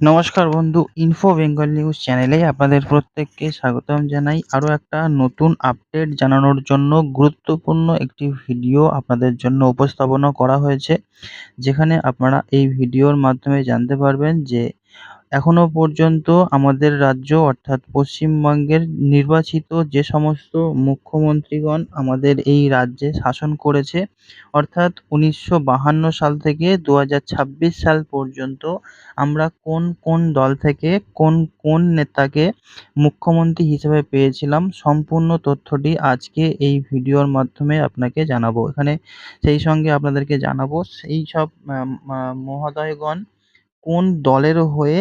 নমস্কার বন্ধু, info Bengal news চ্যানেলে আপনাদের প্রত্যেককে স্বাগতম জানাই। আরও একটা নতুন আপডেট জানানোর জন্য গুরুত্বপূর্ণ একটি ভিডিও আপনাদের জন্য উপস্থাপনা করা হয়েছে, যেখানে আপনারা এই ভিডিওর মাধ্যমে জানতে পারবেন যে এখনো পর্যন্ত আমাদের রাজ্য অর্থাৎ পশ্চিমবঙ্গের নির্বাচিত যে সমস্ত মুখ্যমন্ত্রীগণ আমাদের এই রাজ্যে শাসন করেছে, অর্থাৎ ১৯৫২ সাল থেকে ২০২৬ সাল পর্যন্ত আমরা কোন কোন দল থেকে কোন কোন নেতাকে মুখ্যমন্ত্রী হিসেবে পেয়েছিলাম, সম্পূর্ণ তথ্যটি আজকে এই ভিডিওর মাধ্যমে আপনাকে জানাবো। এখানে সেই সঙ্গে আপনাদেরকে জানাবো সেই সব মহোদয়গণ কোন দলের হয়ে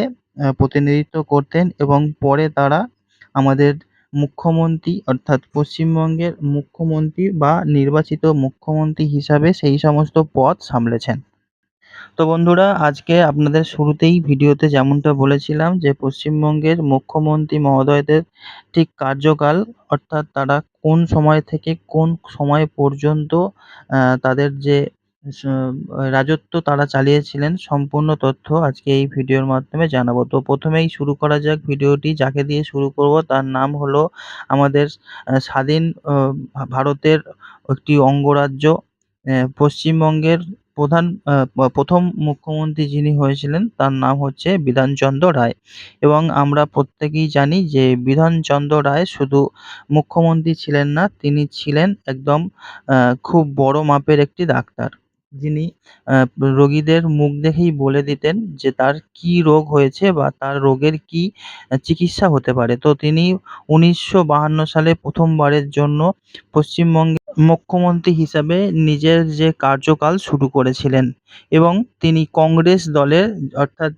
প্রতিনিধিত্ব করতেন এবং পরে তারা আমাদের মুখ্যমন্ত্রী অর্থাৎ পশ্চিমবঙ্গের মুখ্যমন্ত্রী বা নির্বাচিত মুখ্যমন্ত্রী হিসাবে সেই সমস্ত পদ সামলেছেন। তো বন্ধুরা, আজকে আপনাদের শুরুতেই ভিডিওতে যেমনটা বলেছিলাম যে পশ্চিমবঙ্গের মুখ্যমন্ত্রী মহোদয়দের ঠিক কার্যকাল, অর্থাৎ তারা কোন সময় থেকে কোন সময় পর্যন্ত তাদের যে স রাজত্ব তারা চালিয়েছিলেন, সম্পূর্ণ তথ্য আজকে এই ভিডিওর মাধ্যমে জানাবো। তো প্রথমেই শুরু করা যাক ভিডিওটি। যাকে দিয়ে শুরু করব তার নাম হলো আমাদের স্বাধীন ভারতের একটি অঙ্গরাজ্য পশ্চিমবঙ্গের প্রধান প্রথম মুখ্যমন্ত্রী যিনি হয়েছিলেন তার নাম হচ্ছে বিধানচন্দ্র রায়। এবং আমরা প্রত্যেকেই জানি যে বিধানচন্দ্র রায় শুধু মুখ্যমন্ত্রী ছিলেন না, তিনি ছিলেন একদম খুব বড় মাপের একটি ডাক্তার, যিনি রোগীদের মুখ দেখেই বলে দিতেন যে তার কী রোগ হয়েছে বা তার রোগের কী চিকিৎসা হতে পারে। তো তিনি ১৯৫২ সালে প্রথমবারের জন্য পশ্চিমবঙ্গের মুখ্যমন্ত্রী হিসাবে নিজের যে কার্যকাল শুরু করেছিলেন এবং তিনি কংগ্রেস দলের অর্থাৎ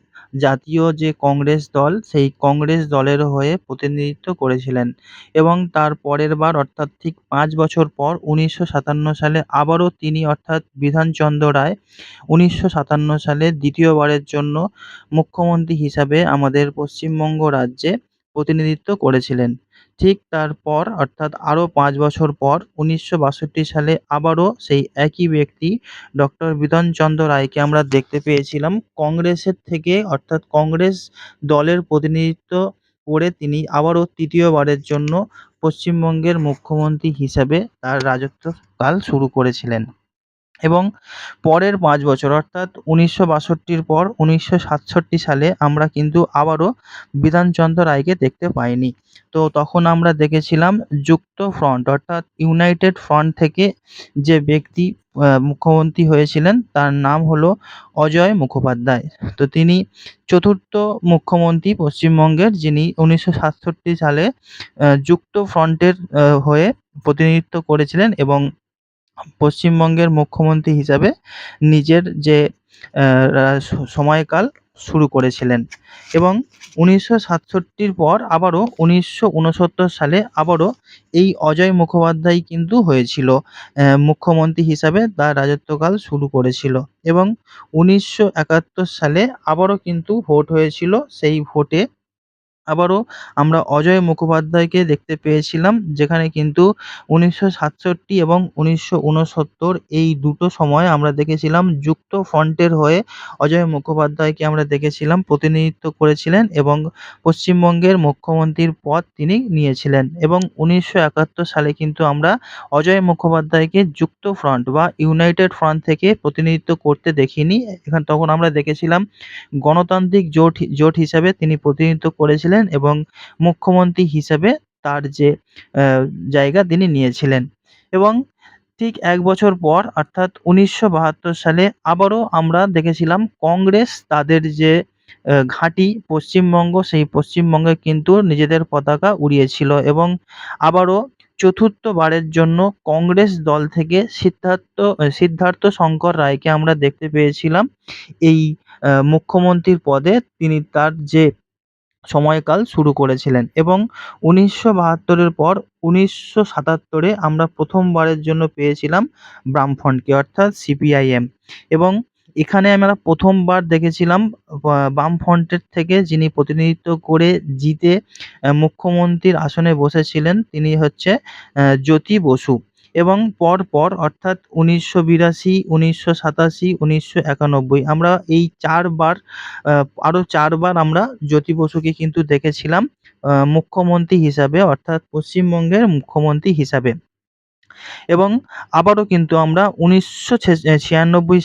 জাতীয় যে কংগ্রেস দল, সেই কংগ্রেস দলের হয়ে প্রতিনিধিত্ব করেছিলেন এবং তার পরের বার অর্থাৎ ঠিক ৫ বছর পর ১৯৫৭ সালে আবারও তিনি অর্থাৎ বিধানচন্দ্র রায় ১৯৫৭ সালে দ্বিতীয়বারের জন্য মুখ্যমন্ত্রী হিসাবে আমাদের পশ্চিমবঙ্গ রাজ্যে প্রতিনিধিত্ব করেছিলেন। ঠিক তারপর অর্থাৎ আরও ৫ বছর পর ১৯৬২ সালে আবারও সেই একই ব্যক্তি ডক্টর বিধানচন্দ্র রায়কে আমরা দেখতে পেয়েছিলাম কংগ্রেসের থেকে, অর্থাৎ কংগ্রেস দলের প্রতিনিধিত্ব করে তিনি আবারও তৃতীয়বারের জন্য পশ্চিমবঙ্গের মুখ্যমন্ত্রী হিসাবে তার রাজত্বকাল শুরু করেছিলেন। এবং পরের ৫ বছর অর্থাৎ ১৯৬২ পর ১৯৬৭ সালে আমরা কিন্তু আবারও বিধানচন্দ্র রায়কে দেখতে পাইনি। তো তখন আমরা দেখেছিলাম যুক্ত ফ্রন্ট অর্থাৎ ইউনাইটেড ফ্রন্ট থেকে যে ব্যক্তি মুখ্যমন্ত্রী হয়েছিলেন তার নাম হলো অজয় মুখোপাধ্যায়। তো তিনি চতুর্থ মুখ্যমন্ত্রী পশ্চিমবঙ্গের, যিনি ১৯৬৭ সালে যুক্ত ফ্রন্টের হয়ে প্রতিনিধিত্ব করেছিলেন এবং পশ্চিমবঙ্গের মুখ্যমন্ত্রী হিসাবে নিজের যে সময়কাল শুরু করেছিলেন। এবং ১৯৬৭ পর আবারও ১৯৬৯ সালে আবারও এই অজয় মুখোপাধ্যায় কিন্তু হয়েছিল মুখ্যমন্ত্রী হিসাবে তার রাজত্বকাল শুরু করেছিল এবং ১৯৭১ সালে আবারও কিন্তু ভোট হয়েছিল। সেই ভোটে আবারও আমরা অজয় মুখোপাধ্যায়কে দেখতে পেয়েছিলাম, যেখানে কিন্তু ১৯৬৭ এবং ১৯৬৯ এই দুটো সময়ে আমরা দেখেছিলাম যুক্ত ফ্রন্টের হয়ে অজয় মুখোপাধ্যায়কে আমরা দেখেছিলাম প্রতিনিধিত্ব করেছিলেন এবং পশ্চিমবঙ্গের মুখ্যমন্ত্রীর পদ তিনি নিয়েছিলেন। এবং ১৯৭১ সালে কিন্তু আমরা অজয় মুখোপাধ্যায়কে যুক্ত ফ্রন্ট বা ইউনাইটেড ফ্রন্ট থেকে প্রতিনিধিত্ব করতে দেখিনি। তখন আমরা দেখেছিলাম গণতান্ত্রিক জোট হিসাবে তিনি প্রতিনিধিত্ব করেছিলেন এবং মুখ্যমন্ত্রী হিসেবে তার যে জায়গা তিনি নিয়েছিলেন। এবং ঠিক ১ বছর পর অর্থাৎ ১৯৭২ সালে আবারও আমরা দেখেছিলাম কংগ্রেস তাদের যে ঘাঁটি পশ্চিমবঙ্গ, সেই পশ্চিমবঙ্গে কিন্তু নিজেদের পতাকা উড়িয়েছিল এবং আবারও চতুর্থবারের জন্য কংগ্রেস দল থেকে সিদ্ধার্থ শঙ্কর রায়কে আমরা দেখতে পেয়েছিলাম এই মুখ্যমন্ত্রীর পদে তিনি তার যে সময়কাল শুরু করেছিলেন। এবং ১৯৭২ এর পর ১৯৭৭ এ আমরা প্রথমবারের জন্য পেয়েছিলাম বামফ্রন্টকে অর্থাৎ সিপিআইএম। এবং এখানে আমরা প্রথমবার দেখেছিলাম বামফ্রন্টের থেকে যিনি প্রতিনিধিত্ব করে জিতে মুখ্যমন্ত্রীর আসনে বসেছিলেন তিনি হচ্ছে জ্যোতি বসু। এবং পরপর অর্থাৎ ১৯৮২, ১৯৮৭, ১৯৯১ আমরা এই ৪ বার আরো ৪ বার আমরা জ্যোতি বসুকে কিন্তু দেখেছিলাম মুখ্যমন্ত্রী হিসাবে, অর্থাৎ পশ্চিমবঙ্গের মুখ্যমন্ত্রী হিসাবে। এবং আবারও কিন্তু আমরা ১৯৯৬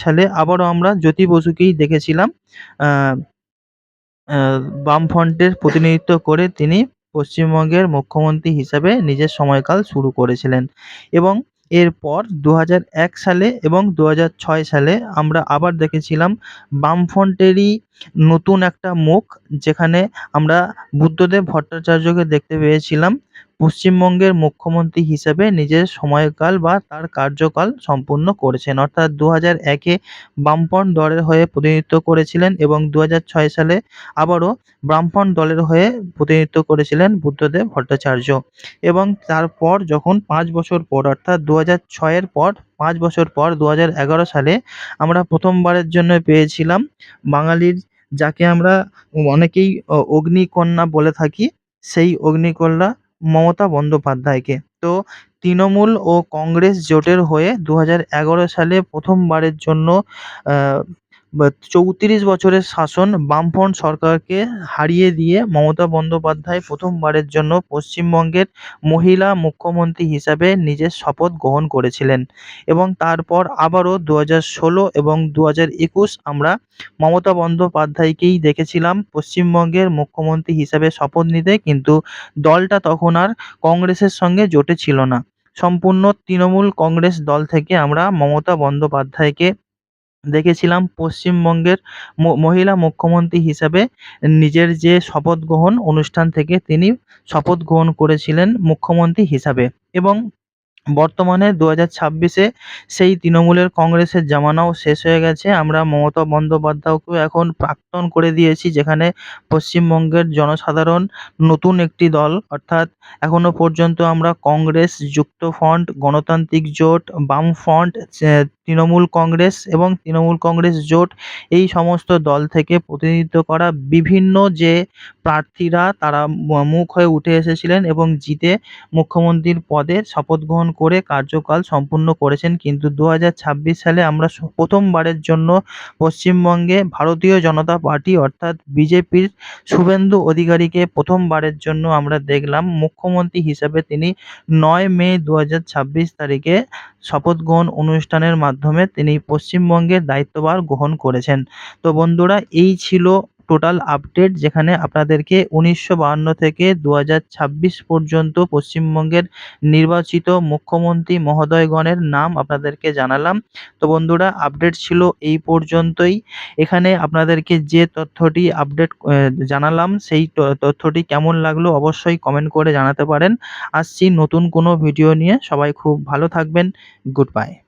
সালে আবারও আমরা জ্যোতি বসুকেই দেখেছিলাম আ আ বামফ্রন্টের প্রতিনিধিত্ব করে তিনি পশ্চিমবঙ্গের মুখ্যমন্ত্রী হিসাবে নিজের সময়কাল শুরু করেছিলেন। এবং এরপর ২০০১ সালে এবং ২০০৬ সালে আমরা আবার দেখেছিলাম বামফ্রন্টেরই নতুন একটা মুখ, যেখানে আমরা বুদ্ধদেব ভট্টাচার্যকে দেখতে পেয়েছিলাম পশ্চিমবঙ্গের মুখ্যমন্ত্রী হিসেবে নিজের সময়কাল বা তার কার্যকাল সম্পূর্ণ করেছেন। অর্থাৎ ২০০১ এ বামফ্রন্ট দলের হয়ে প্রতিনিধিত্ব করেছিলেন এবং ২০০৬ সালে আবারও বামফ্রন্ট দলের হয়ে প্রতিনিধিত্ব করেছিলেন বুদ্ধদেব ভট্টাচার্য। এবং তারপর যখন ৫ বছর পর অর্থাৎ ২০০৬ এর পর ৫ বছর পর ২০১১ সালে আমরা প্রথমবারের জন্য পেয়েছিলাম বাঙালির, যাকে আমরা অনেকেই অগ্নিকন্যা বলে থাকি, সেই অগ্নিকন্যা মমতা বন্দ্যোপাধ্যায়কে। তো তৃণমূল ও কংগ্রেস জোটের হয়ে ২০১১ সালে প্রথমবারের জন্য আ ৩৪ বছরের শাসন বামফ্রন্ট সরকারকে হারিয়ে দিয়ে মমতা বন্দ্যোপাধ্যায় প্রথমবারের জন্য পশ্চিমবঙ্গের মহিলা মুখ্যমন্ত্রী হিসাবে নিজের শপথ গ্রহণ করেছিলেন। এবং তারপর আবারও ২০১৬ এবং ২০২১ আমরা মমতা বন্দ্যোপাধ্যায়কেই দেখেছিলাম পশ্চিমবঙ্গের মুখ্যমন্ত্রী হিসাবে শপথ নিতে, কিন্তু দলটা তখন আর কংগ্রেসের সঙ্গে জোটে ছিল না। সম্পূর্ণ তৃণমূল কংগ্রেস দল থেকে আমরা মমতা বন্দ্যোপাধ্যায়কে দেখেছিলাম পশ্চিমবঙ্গের মহিলা মুখ্যমন্ত্রী হিসাবে নিজের যে শপথ গ্রহণ অনুষ্ঠান থেকে তিনি শপথ গ্রহণ করেছিলেন মুখ্যমন্ত্রী হিসাবে। এবং বর্তমানে ২০২৬ এ সেই তৃণমূলের কংগ্রেসের জামানাও শেষ হয়ে গেছে। আমরা মমতা বন্দ্যোপাধ্যায়কেও এখন প্রাক্তন করে দিয়েছি, যেখানে পশ্চিমবঙ্গের জনসাধারণ নতুন একটি দল, অর্থাৎ এখনো পর্যন্ত আমরা কংগ্রেস, যুক্তফ্রন্ট, গণতান্ত্রিক জোট, বামফ্রন্ট, তৃণমূল কংগ্রেস এবং তৃণমূল কংগ্রেস জোট, এই সমস্ত দল থেকে প্রতিনিধিত্ব করা বিভিন্ন যে প্রার্থীরা তারা মুখ হয়ে উঠে এসেছিলেন এবং জিতে মুখ্যমন্ত্রীর পদে শপথ গ্রহণ করে কার্যকাল সম্পূর্ণ করেছেন। কিন্তু ২০২৬ সালে আমরা প্রথমবারের জন্য পশ্চিমবঙ্গে ভারতীয় জনতা পার্টি অর্থাৎ বিজেপির শুভেন্দু অধিকারীকে প্রথমবারের জন্য আমরা দেখলাম মুখ্যমন্ত্রী হিসেবে তিনি ৯ মে ২০২৬ তারিখে শপথ গ্রহণ অনুষ্ঠানের মাধ্যমে তিনি পশ্চিমবঙ্গের দায়িত্বভার গ্রহণ করেছেন। তো বন্ধুরা, এই ছিল টোটাল আপডেট, যেখানে আপনাদেরকে ১৯৫২ থেকে ২০২৬ পর্যন্ত পশ্চিমবঙ্গের নির্বাচিত মুখ্যমন্ত্রী মহোদয়গণের নাম আপনাদেরকে জানালাম। তো বন্ধুরা, আপডেট ছিল এই পর্যন্তই। এখানে আপনাদেরকে যে তথ্যটি আপডেট জানালাম, সেই তথ্যটি কেমন লাগলো অবশ্যই কমেন্ট করে জানাতে পারেন। আসছি নতুন কোনো ভিডিও নিয়ে। সবাই খুব ভালো থাকবেন। Good bye.